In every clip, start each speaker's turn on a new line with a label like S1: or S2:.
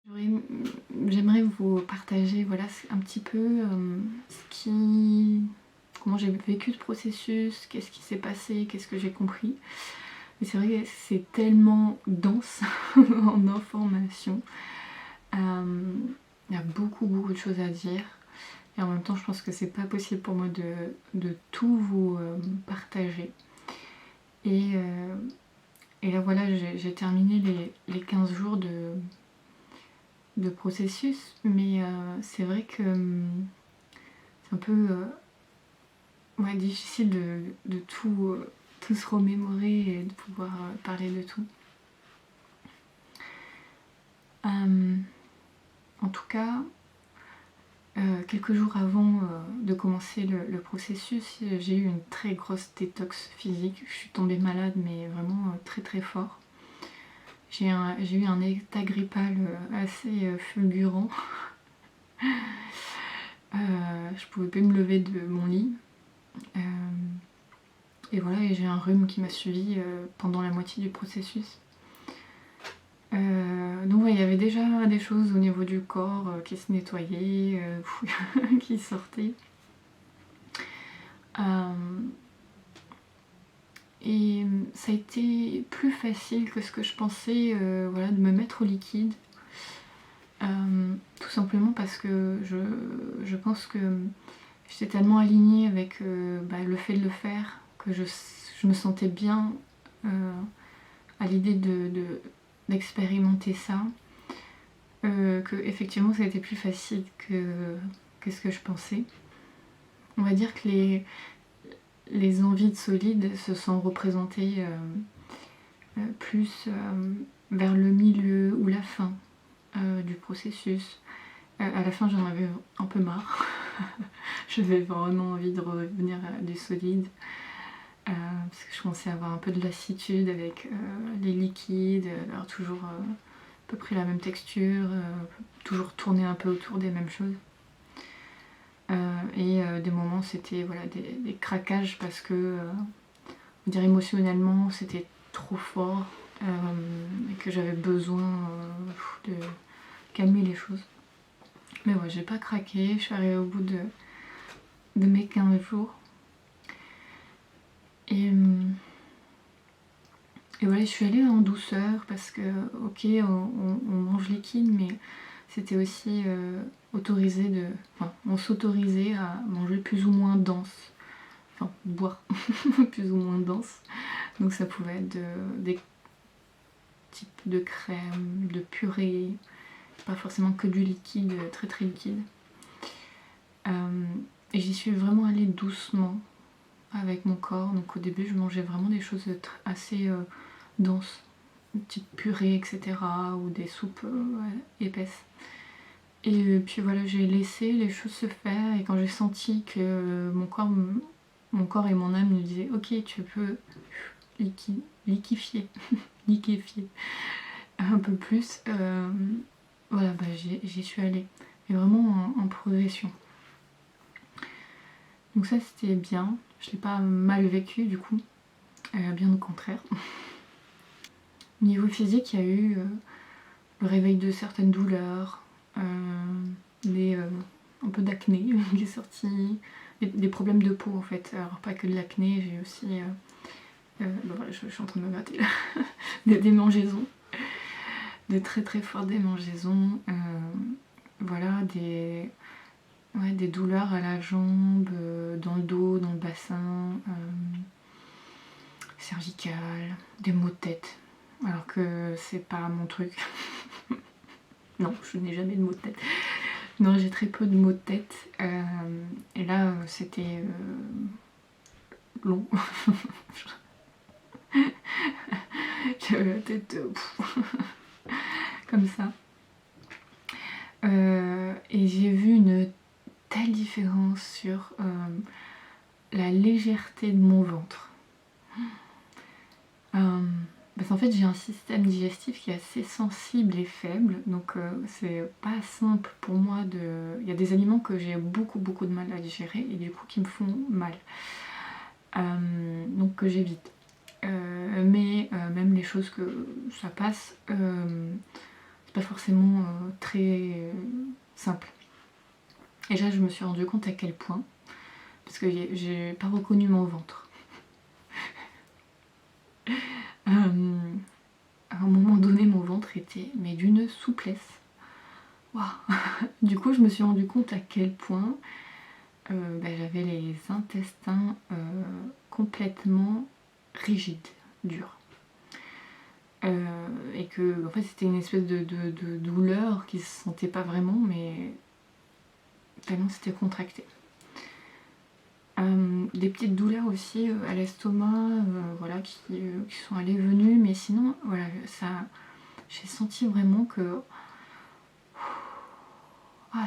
S1: J'aimerais vous partager voilà, un petit peu comment j'ai vécu ce processus, qu'est-ce qui s'est passé, qu'est-ce que j'ai compris. Mais c'est vrai que c'est tellement dense en informations. Il y a beaucoup de choses à dire. Et en même temps, je pense que c'est pas possible pour moi de tout vous partager. Et là, voilà, j'ai terminé les 15 jours de processus, mais c'est vrai que c'est un peu ouais, difficile de tout se remémorer et de pouvoir parler de tout. En tout cas, quelques jours avant de commencer le processus, j'ai eu une très grosse détox physique. Je suis tombée malade, mais vraiment très fort. J'ai eu un état grippal assez fulgurant. Je pouvais plus me lever de mon lit. Et voilà, et j'ai un rhume qui m'a suivi pendant la moitié du processus. Donc ouais, il y avait déjà des choses au niveau du corps qui se nettoyaient, qui sortaient. Et ça a été plus facile que ce que je pensais voilà, de me mettre au liquide. Tout simplement parce que je pense que j'étais tellement alignée avec le fait de le faire que je me sentais bien à l'idée d'expérimenter ça, que effectivement ça a été plus facile que ce que je pensais. On va dire que les envies de solide se sont représentées plus vers le milieu ou la fin du processus. À la fin, j'en avais un peu marre. J'avais vraiment envie de revenir à du solide. Parce que je commençais à avoir un peu de lassitude avec les liquides, alors toujours à peu près la même texture, toujours tourner un peu autour des mêmes choses. Et des moments c'était voilà, des craquages parce que on dirait émotionnellement c'était trop fort et que j'avais besoin de calmer les choses. Mais ouais, j'ai pas craqué, je suis arrivée au bout de mes 15 jours. Et voilà, je suis allée en douceur parce que, ok, on mange liquide, mais c'était aussi autorisé enfin, on s'autorisait à manger plus ou moins dense. Enfin, boire plus ou moins dense. Donc ça pouvait être des types de crème, de purée, pas forcément que du liquide, très liquide. Et j'y suis vraiment allée doucement avec mon corps. Donc au début, je mangeais vraiment des choses assez denses, type purée, etc. ou des soupes épaisses. Et puis voilà, j'ai laissé les choses se faire et quand j'ai senti que mon corps et mon âme me disaient ok, tu peux liquéfier un peu plus, voilà, j'y suis allée. Et vraiment en progression. Donc ça c'était bien, je l'ai pas mal vécu du coup, bien au contraire. Au niveau physique, il y a eu le réveil de certaines douleurs, un peu d'acné qui est sorti, des problèmes de peau en fait. Alors pas que de l'acné, j'ai aussi... voilà, je suis en train de me gratter là. des démangeaisons, des très fortes démangeaisons. Voilà, des douleurs à la jambe, dans le dos, dans le bassin, cervical, des maux de tête. Alors que c'est pas mon truc. Non, je n'ai jamais de maux de tête. Non, j'ai très peu de maux de tête. Et là, c'était long. J'avais la tête comme ça. Et j'ai vu une telle différence sur la légèreté de mon ventre. Parce qu'en fait j'ai un système digestif qui est assez sensible et faible, donc c'est pas simple pour moi de... Il y a des aliments que j'ai beaucoup de mal à digérer et du coup qui me font mal. Donc que j'évite. Mais même les choses que ça passe, c'est pas forcément très simple. Et là je me suis rendu compte à quel point, parce que j'ai pas reconnu mon ventre. À un moment donné mon ventre était mais d'une souplesse. Waouh. Du coup je me suis rendu compte à quel point j'avais les intestins complètement rigides, durs. Et que en fait c'était une espèce de douleur qui se sentait pas vraiment, mais tellement c'était contracté. Des petites douleurs aussi à l'estomac, voilà, qui sont allées venues, mais sinon voilà, ça, j'ai senti vraiment que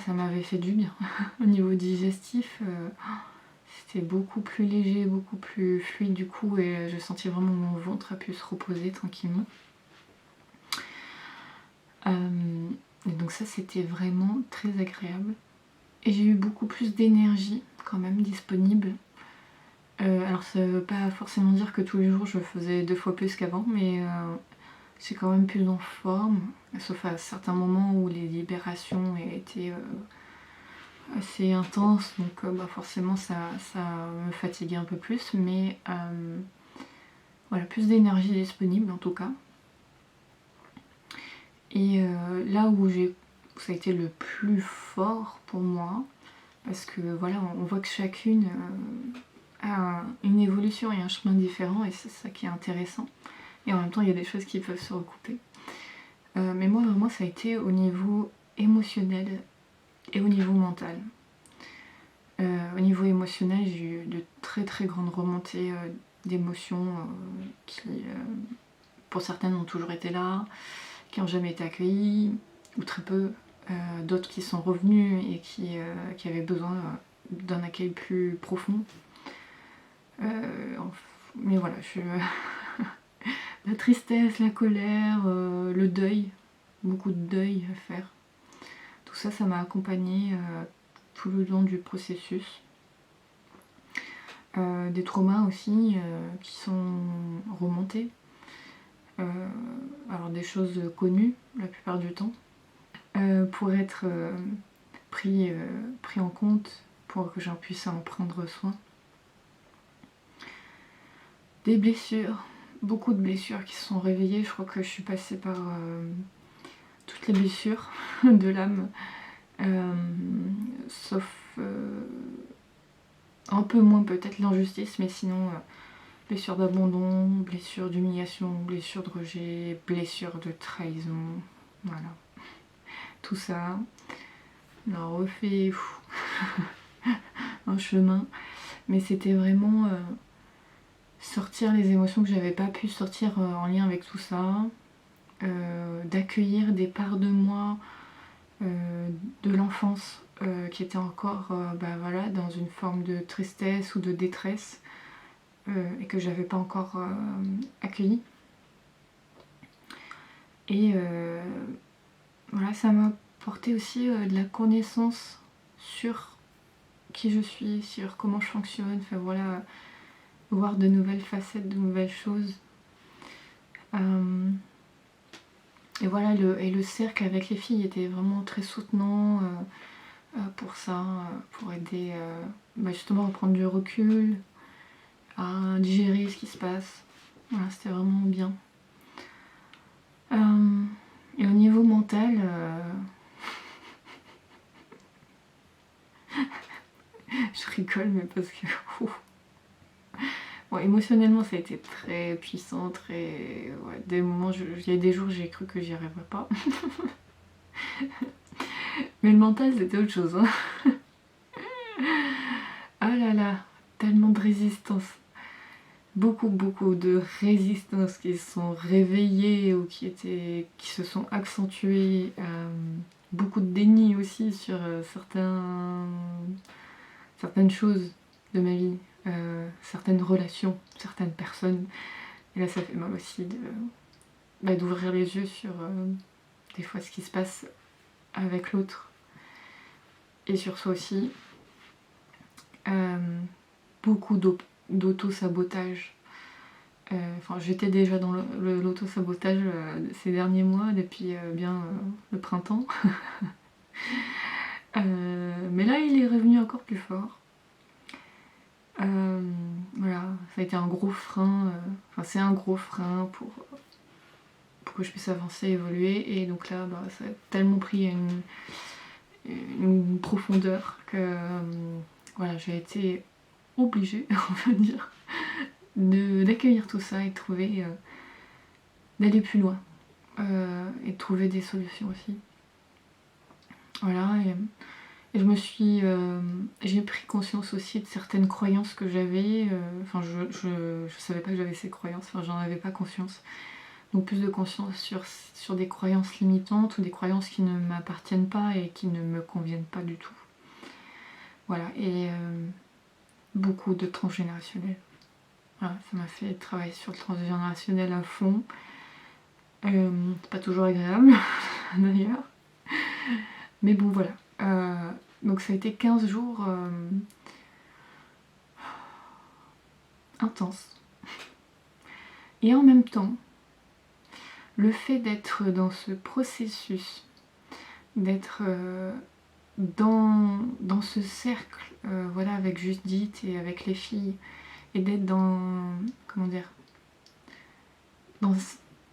S1: ça m'avait fait du bien. Au niveau digestif, c'était beaucoup plus léger, beaucoup plus fluide du coup, et je sentais vraiment mon ventre a pu se reposer tranquillement. Et donc ça c'était vraiment très agréable. Et j'ai eu beaucoup plus d'énergie quand même disponible. Alors ça veut pas forcément dire que tous les jours je faisais 2 fois plus qu'avant, mais j'ai quand même plus en forme, sauf à certains moments où les libérations étaient assez intenses, donc forcément ça me fatiguait un peu plus, mais voilà, plus d'énergie disponible en tout cas. Et là où ça a été le plus fort pour moi, parce que voilà, on voit que chacune a une évolution et un chemin différent, et c'est ça qui est intéressant. Et en même temps, il y a des choses qui peuvent se recouper. Mais moi, vraiment, ça a été au niveau émotionnel et au niveau mental. Au niveau émotionnel, j'ai eu de très très grandes remontées d'émotions qui, pour certaines, ont toujours été là, qui n'ont jamais été accueillies, ou très peu. D'autres qui sont revenus et qui avaient besoin d'un accueil plus profond. Mais voilà, la tristesse, la colère, le deuil, beaucoup de deuil à faire. Tout ça, ça m'a accompagnée tout le long du processus. Des traumas aussi qui sont remontés. Alors des choses connues la plupart du temps. Pour être pris en compte, pour que j'en puisse en prendre soin. Des blessures, beaucoup de blessures qui se sont réveillées. Je crois que je suis passée par toutes les blessures de l'âme, sauf un peu moins peut-être l'injustice, mais sinon blessures d'abandon, blessures d'humiliation, blessures de rejet, blessures de trahison, voilà. Tout ça, on a refait un chemin, mais c'était vraiment sortir les émotions que j'avais pas pu sortir en lien avec tout ça, d'accueillir des parts de moi de l'enfance qui étaient encore voilà, dans une forme de tristesse ou de détresse et que j'avais pas encore accueilli. Et voilà, ça m'a apporté aussi de la connaissance sur qui je suis, sur comment je fonctionne, enfin voilà, voir de nouvelles facettes, de nouvelles choses. Et voilà, le cercle avec les filles était vraiment très soutenant pour ça, pour aider justement à prendre du recul, à digérer ce qui se passe. Voilà, c'était vraiment bien. Et au niveau mental, je rigole, mais parce que bon, émotionnellement ça a été très puissant, très des moments, il y a des jours j'ai cru que j'y arriverais pas. Mais le mental c'était autre chose, hein. Ah là là, tellement de résistance, beaucoup de résistances qui se sont réveillées ou qui se sont accentuées, beaucoup de déni aussi sur certaines choses de ma vie, certaines relations, certaines personnes. Et là ça fait mal aussi d'ouvrir les yeux sur des fois ce qui se passe avec l'autre et sur soi aussi. Beaucoup d'auto-sabotage Enfin, j'étais déjà dans l'auto-sabotage ces derniers mois, depuis le printemps. Mais là, il est revenu encore plus fort. Voilà, ça a été un gros frein. Enfin, c'est un gros frein pour que je puisse avancer, évoluer. Et donc là, ça a tellement pris une profondeur que voilà, j'ai été obligée, on va dire, d'accueillir tout ça et de trouver, d'aller plus loin et de trouver des solutions aussi. Voilà, et j'ai pris conscience aussi de certaines croyances que j'avais. Enfin, je savais pas que j'avais ces croyances, enfin, j'en avais pas conscience. Donc plus de conscience sur des croyances limitantes ou des croyances qui ne m'appartiennent pas et qui ne me conviennent pas du tout. Voilà, et beaucoup de transgénérationnel. Voilà, ça m'a fait travailler sur le transgénérationnel à fond. C'est pas toujours agréable, d'ailleurs. Mais bon, voilà. Donc ça a été 15 jours intenses. Et en même temps, le fait d'être dans ce processus, d'être dans ce cercle, voilà, avec Judith et avec les filles, et d'être comment dire,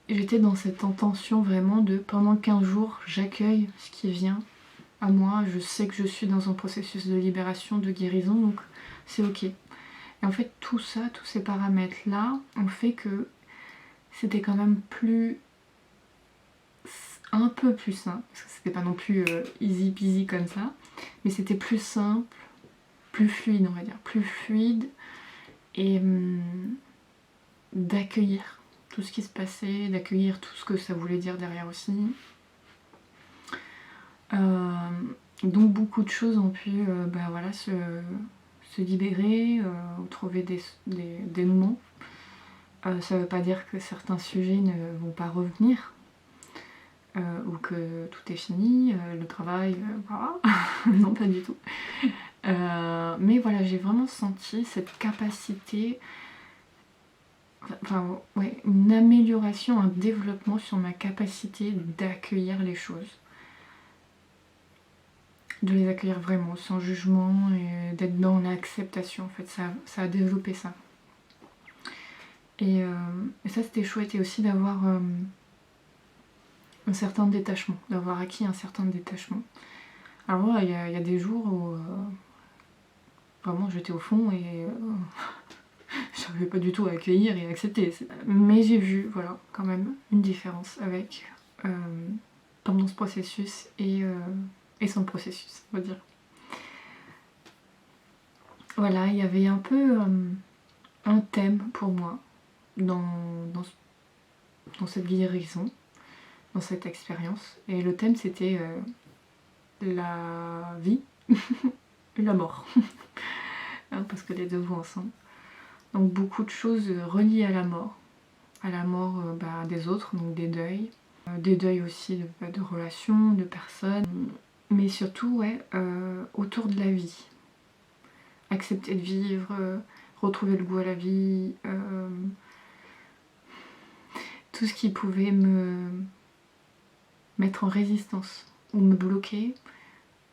S1: j'étais dans cette intention vraiment de, pendant 15 jours, j'accueille ce qui vient à moi, je sais que je suis dans un processus de libération, de guérison, donc c'est ok. Et en fait, tout ça, tous ces paramètres-là, ont fait que c'était quand même un peu plus simple, parce que c'était pas non plus easy peasy comme ça, mais c'était plus simple, plus fluide, on va dire, plus fluide, et d'accueillir tout ce qui se passait, d'accueillir tout ce que ça voulait dire derrière aussi. Donc beaucoup de choses ont pu voilà, se libérer, trouver des dénouements. Ça veut pas dire que certains sujets ne vont pas revenir, ou que tout est fini, le travail, voilà. Non, pas du tout. Mais voilà, j'ai vraiment senti cette capacité, enfin ouais, une amélioration, un développement sur ma capacité d'accueillir les choses. De les accueillir vraiment, sans jugement, et d'être dans l'acceptation, en fait, ça a développé ça. Et ça, c'était chouette, et aussi d'avoir un certain détachement, d'avoir acquis un certain détachement. Alors voilà, il y a des jours où vraiment j'étais au fond et j'arrivais pas du tout à accueillir et accepter. Mais j'ai vu, voilà, quand même une différence avec pendant ce processus et sans le processus, on va dire. Voilà, il y avait un peu un thème pour moi dans cette guérison, dans cette expérience. Et le thème, c'était la vie et la mort. Hein, parce que les deux vont ensemble. Donc beaucoup de choses reliées à la mort des autres, donc des deuils aussi de relations, de personnes, mais surtout ouais, autour de la vie. Accepter de vivre, retrouver le goût à la vie, tout ce qui pouvait me mettre en résistance ou me bloquer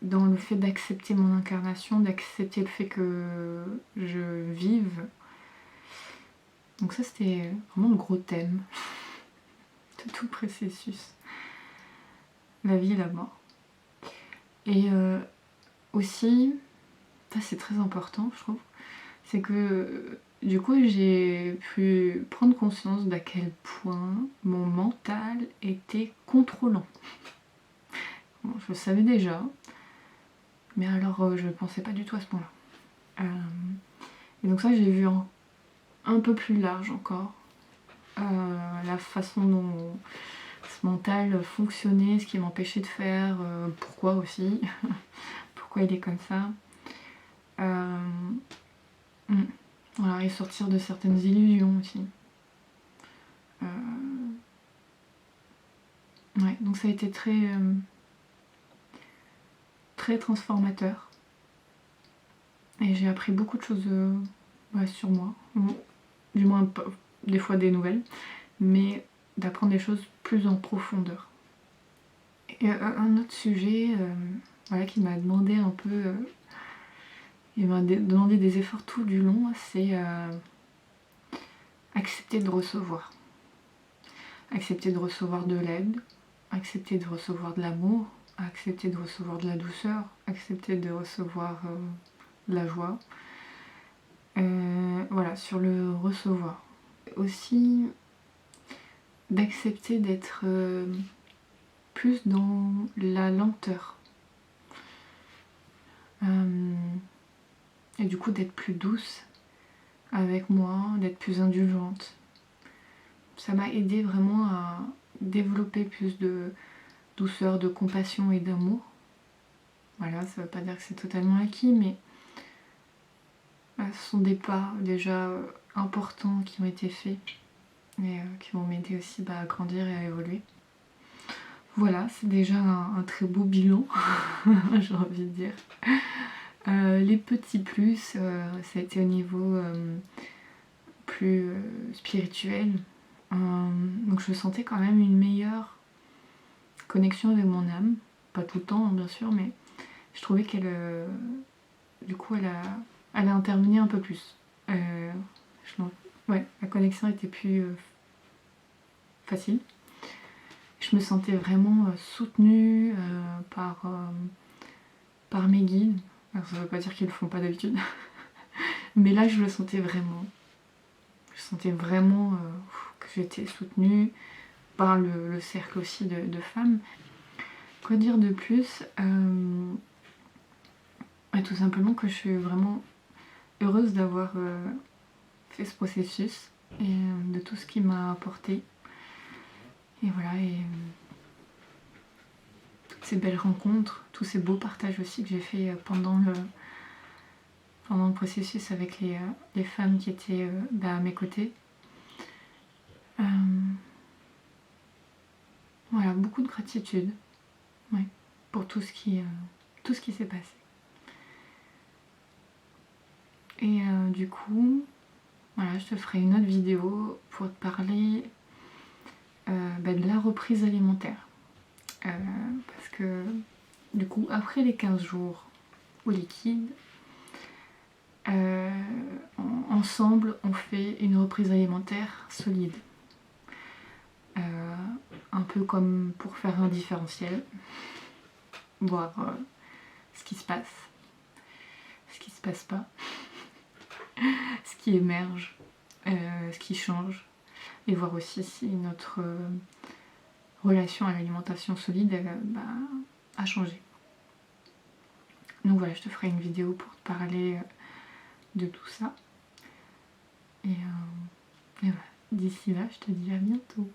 S1: dans le fait d'accepter mon incarnation, d'accepter le fait que je vive. Donc ça, c'était vraiment le gros thème de tout le processus. La vie et la mort. Et aussi, ça c'est très important je trouve, c'est que du coup j'ai pu prendre conscience d'à quel point mon mental était contrôlant. Bon, je le savais déjà, mais alors je ne pensais pas du tout à ce point-là. Et donc ça j'ai vu un peu plus large encore, la façon dont ce mental fonctionnait, ce qui m'empêchait de faire, pourquoi aussi, pourquoi il est comme ça. Voilà, et sortir de certaines illusions aussi. Ouais, donc ça a été très transformateur. Et j'ai appris beaucoup de choses sur moi. Du moins des fois des nouvelles, mais d'apprendre des choses plus en profondeur. Et un autre sujet voilà, qui m'a demandé un peu, il m'a demandé des efforts tout du long, c'est accepter de recevoir. Accepter de recevoir de l'aide, accepter de recevoir de l'amour, accepter de recevoir de la douceur, accepter de recevoir de la joie. Voilà, sur le recevoir. Aussi d'accepter d'être plus dans la lenteur. Et du coup d'être plus douce avec moi, d'être plus indulgente. Ça m'a aidé vraiment à développer plus de douceur, de compassion et d'amour. Voilà, ça veut pas dire que c'est totalement acquis, mais ce sont des pas déjà importants qui ont été faits et qui vont m'aider aussi à grandir et à évoluer. Voilà, c'est déjà un très beau bilan, j'ai envie de dire. Les petits plus, ça a été au niveau plus spirituel. Donc je sentais quand même une meilleure connexion avec mon âme. Pas tout le temps, bien sûr, mais je trouvais qu'elle du coup elle a intervenu un peu plus. Ouais, la connexion était plus facile. Je me sentais vraiment soutenue par mes guides. Alors ça veut pas dire qu'ils le font pas d'habitude, mais là je le sentais vraiment. Je sentais vraiment que j'étais soutenue par le cercle aussi de femmes. Quoi dire de plus tout simplement que je suis vraiment heureuse d'avoir fait ce processus et de tout ce qu'il m'a apporté. Et voilà, et toutes ces belles rencontres, tous ces beaux partages aussi que j'ai fait pendant le processus avec les femmes qui étaient à mes côtés. Voilà, beaucoup de gratitude, ouais, pour tout ce qui s'est passé. Et du coup, voilà, je te ferai une autre vidéo pour te parler de la reprise alimentaire. Parce que du coup, après les 15 jours au liquide, ensemble, on fait une reprise alimentaire solide. Un peu comme pour faire un différentiel, voir ce qui se passe, ce qui se passe pas, ce qui émerge, ce qui change, et voir aussi si notre relation à l'alimentation solide a changé. Donc voilà, je te ferai une vidéo pour te parler de tout ça. Et voilà, d'ici là, je te dis à bientôt.